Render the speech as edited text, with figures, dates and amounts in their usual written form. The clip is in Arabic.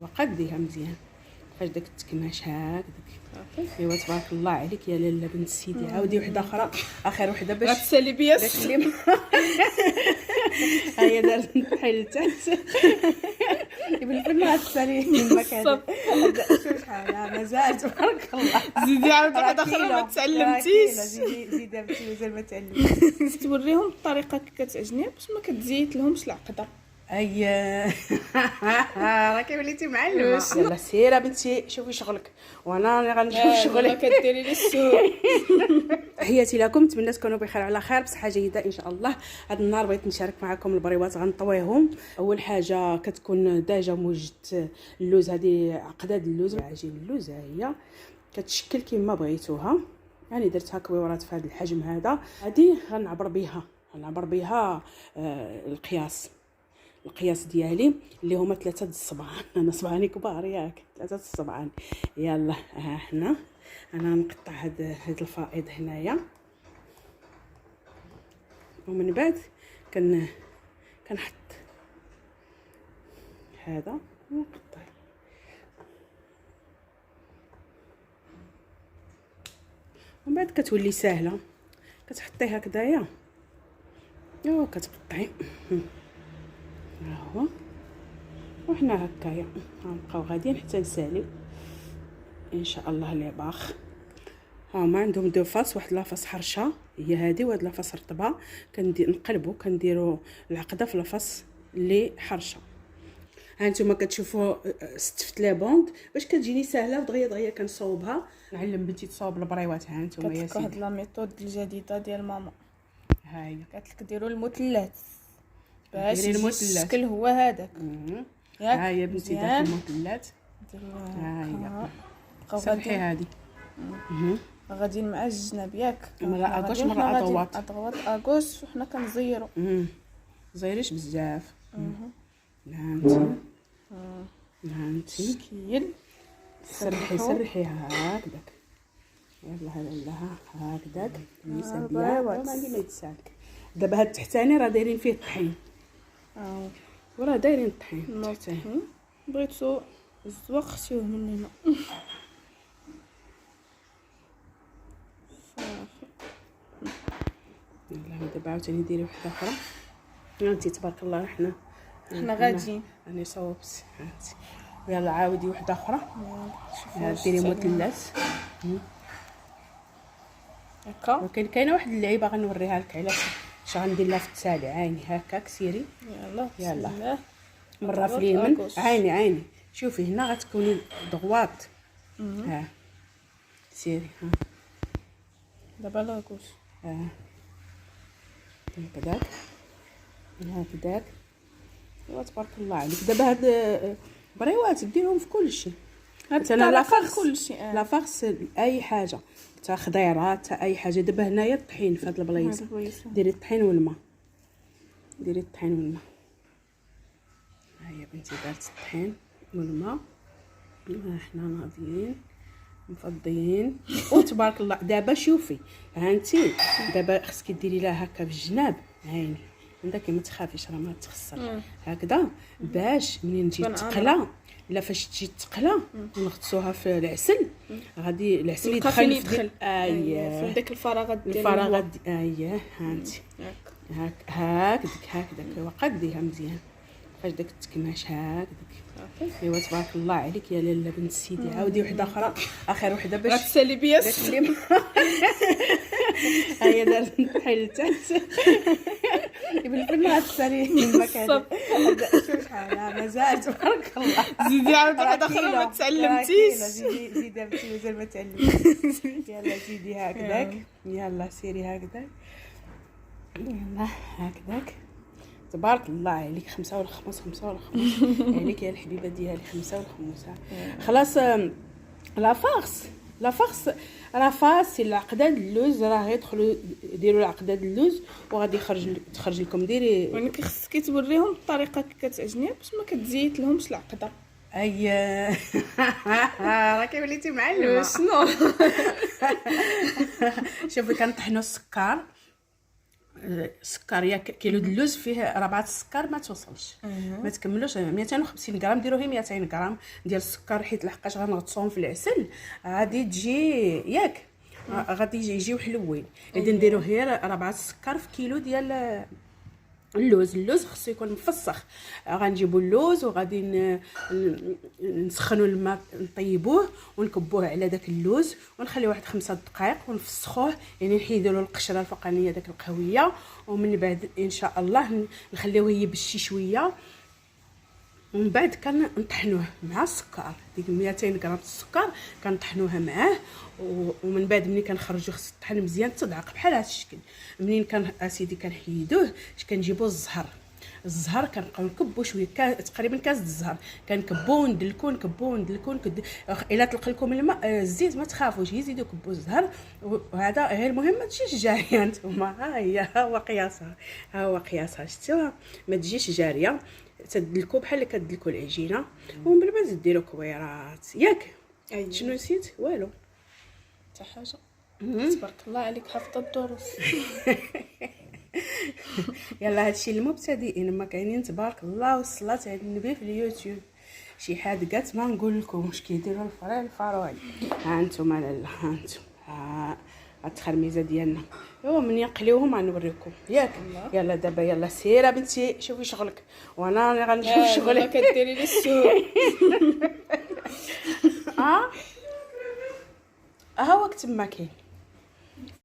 وقديها مزيان فاش داك التكماش هكذاك. ايوا تبارك الله عليك يا لاله بنت سيدي. عاودي وحده اخرى، اخر وحده باش غتسالي بيا هي دارت بحال تحت بالفن غتسالي المكان. شوف شحال مازال تبارك الله. زيدي عاودي واحده اخرى ما تعلمتيش. زيدي بنتي مازال ما تعلمتيش. توريهم الطريقه كي كتعجني باش ما كتزيت لهمش العقده. راكي وليتي معلمه. يلا سيره بنتي شوفي شغلك وانا اللي غنشوف شغلك. كديري لي السوق. تحياتي لكم، نتمنى تكونوا بخير على خير بصحه جيده ان شاء الله. هذا النهار بغيت نشارك معكم البريوات غنطويهم. اول حاجه كتكون داجه موجد اللوز، هذه عقداد اللوز عجين اللوز هي كتشكل كما بغيتوها، يعني درتها كويورات في هذا الحجم هذا. هذه غنعبر بها القياس ديالي اللي هما 3 الصبعان. انا صبعاني كبار ياك 3 الصبعان. يلا ها حنا انا نقطع هاد الفائض هنايا، ومن بعد كنحط هذا ونقطع. ومن بعد كتولي سهله، كتحطي هكذايا وكتقطعي. ها هو وحنا هكايا غنبقاو غاديين حتى نساليو ان شاء الله. لي باخ ها ما عندهم دو فاس، واحد لافاس حرشه هي هذه، وهاد لافاس رطبه. نقلبوا كنديروا العقده في لافاس اللي حرشه. ها نتوما كتشوفوا ستفت لي بوند باش كتجيني سهله ودغيا كنصوبها. نعلم بنتي تصاوب البريوات. ها نتوما يا سيدي هاد لا ميثود الجديده ديال ماما. ها هي قالت لك ديروا المثلث باش ديري يجي المثلث. الشكل هو هذاك. ياك ها هي بنتي داك المثلث. ها هي بقاو صبحي هذه غاديين مع الجناب ياك. مرة اكوش مرة اطوات اكوش وحنا كنزيروا. زيريش بزاف. هانتي شكيل سرحي هكذاك. يلا هلا هكذاك نسال بها ما عندي ما يتسالك. دابا هاد التحتاني راه دايرين فيه الطحين. وراه دايرين الطحين التحتاني. بغيتو الزواق خصيوه مننا. صافي يلا دابا عاوتاني ديري وحده اخرى. هانتي تبارك الله حنا غاديين. راني صوبت. هانتي يلا عاودي وحده اخرى. ديري مثلث هكا. ولكن كاينه واحد اللعيبه غنوريها لك علاش اش غندير لها في التالي. عيني هكاك سيري. يلا مره في اليمين. عيني شوفي هنا غتكوني ضغواط. ها سيري ها دابا لاكوش. هكذاك تبارك الله عليك. دابا هاد بريوات ديرهم في كل شيء. حتى انا لا فارس اي حاجه تا خضيره تا اي حاجه. دابا هنايا الطحين في هاد البلايص ديري الطحين والماء. ها هي بنتي دارت الطحين والماء. حنا ناضيين مفضيين وتبارك الله. دابا شوفي هانتي دابا خصك ديري لها هكا بالجناب. عيني عندك ما تخافيش راه ما تخسر هكذا باش منين تجي تقلى. لا فاش تجي تقلى نغطسوها في العسل. غادي العسل يدخل في ديك الفراغات هانتي هكذاك وقديها مزيان فاش داك التكماش هكذاك. ايوا تبارك الله عليك يا لاله بنت سيدي. عاودي وحده اخرى، اخر وحده باش غتسالي بيا هي دارت بحال تحت بالفن غتسالي المكان. شوف شحال مازال تبارك الله. زيدي عاودي واحده اخرى ما تعلمتيش. زيدي بنتي مازال ما تعلمتيش. يلا زيدي هكذاك. يلا سيري هكذاك. يلا هكذاك تبارك الله عليك. 5 والخمس عليك يا الحبيبه ديالي. 5 والخمس خلاص. لا فارس راه فاسي. العقداد اللوز راه غيدخلوا ديروا العقداد اللوز وغادي تخرج لكم. ديري يعني خصك توريهم الطريقه كي كتعجني باش ما كتزيت لهمش العقده. راكي وليتي معلمه. شنو شوفي كنطحنوا السكر السكر ياك كيلو د اللوز فيه 4 السكر ما توصلش ما تكملوش 250 غرام. ديروا هي 200 غرام ديال السكر حيت لحقاش غنغطسوهم في العسل غادي تجي ياك غادي يجيو حلوين. اذا نديروا غير 4 السكر في كيلو ديال اللوز خصو يكون مفسخ. غنجيبوا اللوز وغادي نسخنوا الماء نطيبوه ونكبوه على داك اللوز ونخليه واحد 5 دقائق ونفسخوه، يعني نحيدوا له القشره الفوقانيه داك القهويه، ومن بعد ان شاء الله نخليوه يبشي شويه، ومن بعد كنطحنوه مع السكر. ديك 200 غرام السكر كنطحنوها معاه، ومن بعد ملي كنخرجو خص الطحن مزيان تضعق بحال هذا الشكل. منين كان اسيدي كنحيدوه كنجيبو الزهر كنبقاو نكبو شويه تقريبا كاس الزهر كنكبوه ندلكو الا طلق لكم الماء الزيت ما تخافوش يزيدوا كبوا الزهر. وهذا غير المهم ما تجيش جاريه نتوما. ها هو قياسها شتو ما تجيش جاريه، تدلكو بحال اللي كتدلكو العجينه، ومن بعد ديروا كويرات ياك. شنو نسيت؟ والو حتى حاجه. تبارك الله عليك حافظه الدروس. يلا هادشي المبتدئين ما كاينين تبارك الله والصلاه على النبي في اليوتيوب. شي حادقات ما نقول لكم واش كيديروا الفراوي. ها انتم لالا ها انتم ها التخرميزه ديالنا ايوا من يقليوهم غنوريكم ياك. يلا دابا يلا سيره بنتي شوفي شغلك وانا غنشوف شغلي. ما كديري لي السوق. ها هو وقت ما كاين